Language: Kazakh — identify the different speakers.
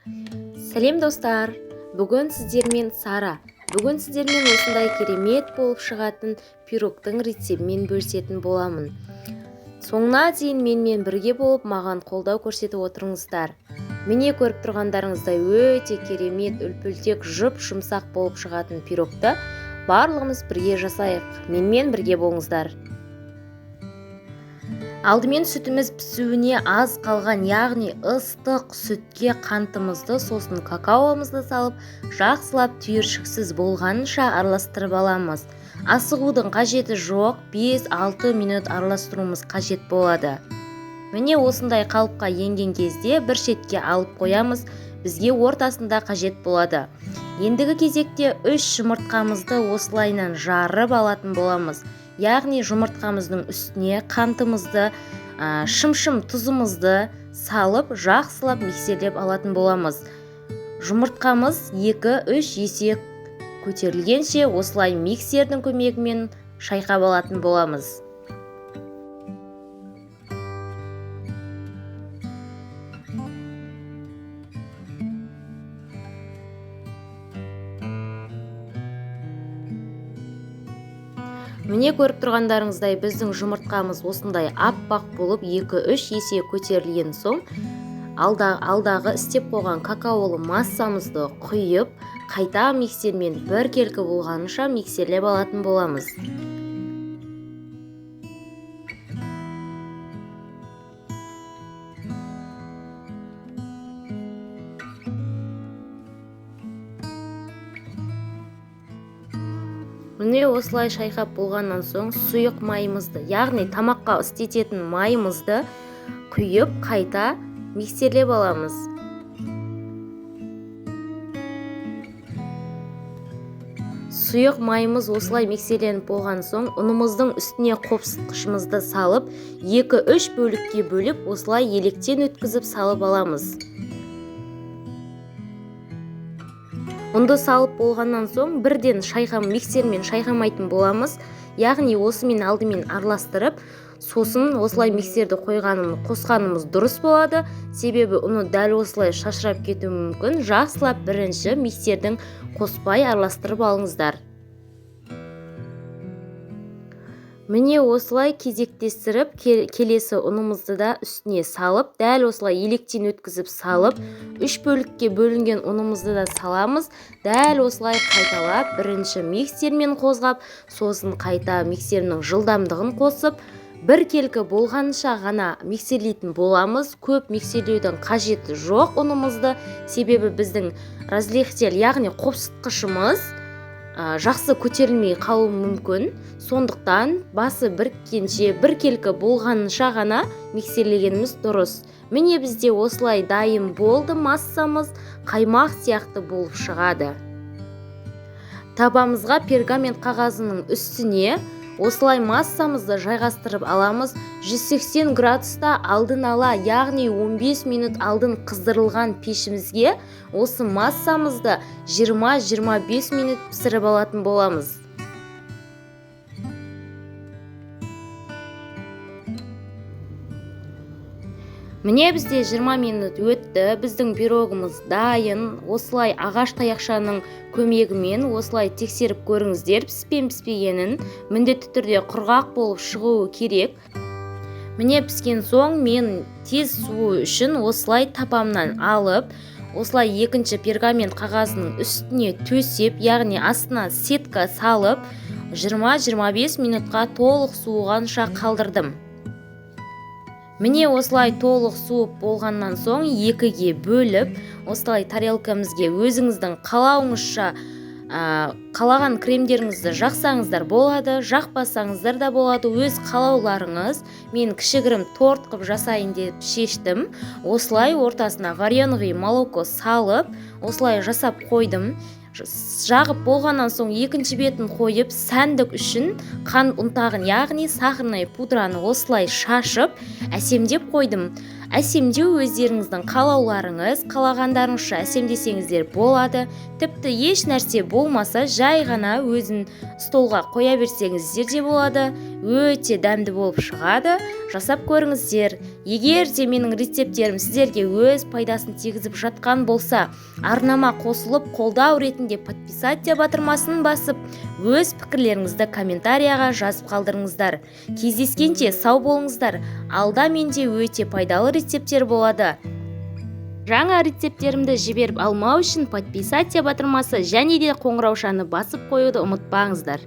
Speaker 1: Сәлем достар, бүгін сіздермен Сара. Бүгін сіздермен осындай керемет болып шығатын пирогтың рецептімен бөлісетін боламын. Соңына дейін менімен бірге болып маған қолдау көрсетіп отырыңыздар. Міне көріп тұрғандарыңыздай өте керемет үлпілтек жұмсақ болып шығатын пирогты барлығымыз бірге жасайық. Менімен бірге болыңыздар. Алдымен сүтіміз пісуіне аз қалған, яғни ыстық сүтке қантымызды, сосын какаомызды салып, жақсылап түйіршіксіз болғанынша араластырып аламыз. Асығудың қажеті жоқ, 5-6 минут араластыруымыз қажет болады. Міне осындай қалыпқа енген кезде бір шетке алып қоямыз, бізге ортасында қажет болады. Ендігі кезекте 3 жұмыртқамызды осылайынан жарып алатын боламыз. Яғни жұмыртқамыздың үстіне қантымызды, шым тұзымызды салып, жақсылап миксерлеп алатын боламыз. Жұмыртқамыз 2-3 есе көтерілгенше осылай миксердің көмегімен шайқап алатын боламыз. Міне көріп тұрғандарыңыздай біздің жұмыртқамыз осындай аппақ болып 2-3 есе көтерілген соң алдағы істеп қойған какаолы массамызды құйып, қайта миксермен біркелкі болғанынша миксерлеп алатын боламыз. Міне осылай шайқап болғаннан соң сұйық майымызды, яғни тамаққа істететін майымызды құйып, қайта миксерлеп аламыз. Сұйық майымыз осылай миксерленіп болған соң, ұнымыздың үстіне қопсытқышымызды салып, 2-3 бөлікке бөліп, осылай електен өткізіп салып аламыз. Ұнды салып болғаннан соң бірден миксермен шайқамайтын боламыз. Яғни осымен алдымен араластырып, сосын осылай миксерді қосқанымыз дұрыс болады. Себебі ұны дәл осылай шашырап кетуі мүмкін. Жақсылап бірінші миксердің қоспай араластырып алыңыздар. Міне осылай кезектестіріп, келесі ұнымызды да үстіне салып, дәл осылай електен өткізіп салып, 3 бөлікке бөлінген ұнымызды да саламыз. Дәл осылай қайталап, бірінші миксермен қозғап, сосын қайта миксерінің жылдамдығын қосып, біркелкі болғанша ғана миксерлейтін боламыз. Көп миксерлеудің қажеті жоқ ұнымызды, себебі біздің разлихтель, яғни қопсытқышымыз жақсы көтерілмей қалуы мүмкін. Сондықтан басы біріккенше, біркелкі болғанша ғана миксерлегеніміз дұрыс. Міне бізде осылай дайын болды, массамыз қаймақ сияқты болып шығады. Табамызға пергамент қағазының үстіне осылай массамызды жайғастырып аламыз. 180 градуста алдын ала, яғни 15 минут алдын қыздырылған пешімізге осы массамызды 20-25 минут пісіріп алатын боламыз. Міне бізде 20 минут өтті, біздің пирогымыз дайын. Осылай ағаш таяқшаның көмегімен осылай тексеріп көріңіздер, піспен-піспегенін. Міндетті түрде құрғақ болып шығуы керек. Міне піскен соң мен тез суы үшін осылай тапамнан алып, осылай екінші пергамент қағазының үстіне төсеп, яғни астына сетка салып, 20-25 минутқа толық суығанша қалдырдым. Міне осылай толық суып болғаннан соң 2-ге бөліп, осылай тарелкамызге өзіңіздің қалауыңызша қалаған кремдеріңізді жақсаңыздар болады, жақпасаңыздар да болады, өз қалауларыңыз. Мен кішігірім торт қып жасайын деп шештім. Осылай ортасына вареное молоко салып, осылай жасап қойдым. Жағып болғаннан соң екінші бетін қойып, сәндік үшін қант ұнтағын, яғни сахарный пудраны осылай шашып, әсемдеп қойдым. Әсемдеу өздеріңіздің қалауларыңыз, қалағандарыңызша әсемдесеңіздер болады. Тіпті еш нәрсе болмаса, жай ғана өзін столға қоя берсеңіздер де болады. Өте дәмді болып шығады. жасап көріңіздер. Егер де менің рецепттерім сіздерге өз пайдасын тигізіп жатқан болса, арнама қосылып қолдау ретінде подписать батырмасын басып, өз пікірлеріңізді комментарияға жазып қалдырыңыздар. Кездескенше сау болыңыздар. Алда менде өте пайдалы рецепттер болады. Жаңа рецепттерімді жіберіп алмау үшін подписать батырмасы және де қоңыраушаны басып қоюды ұмытпаңыздар.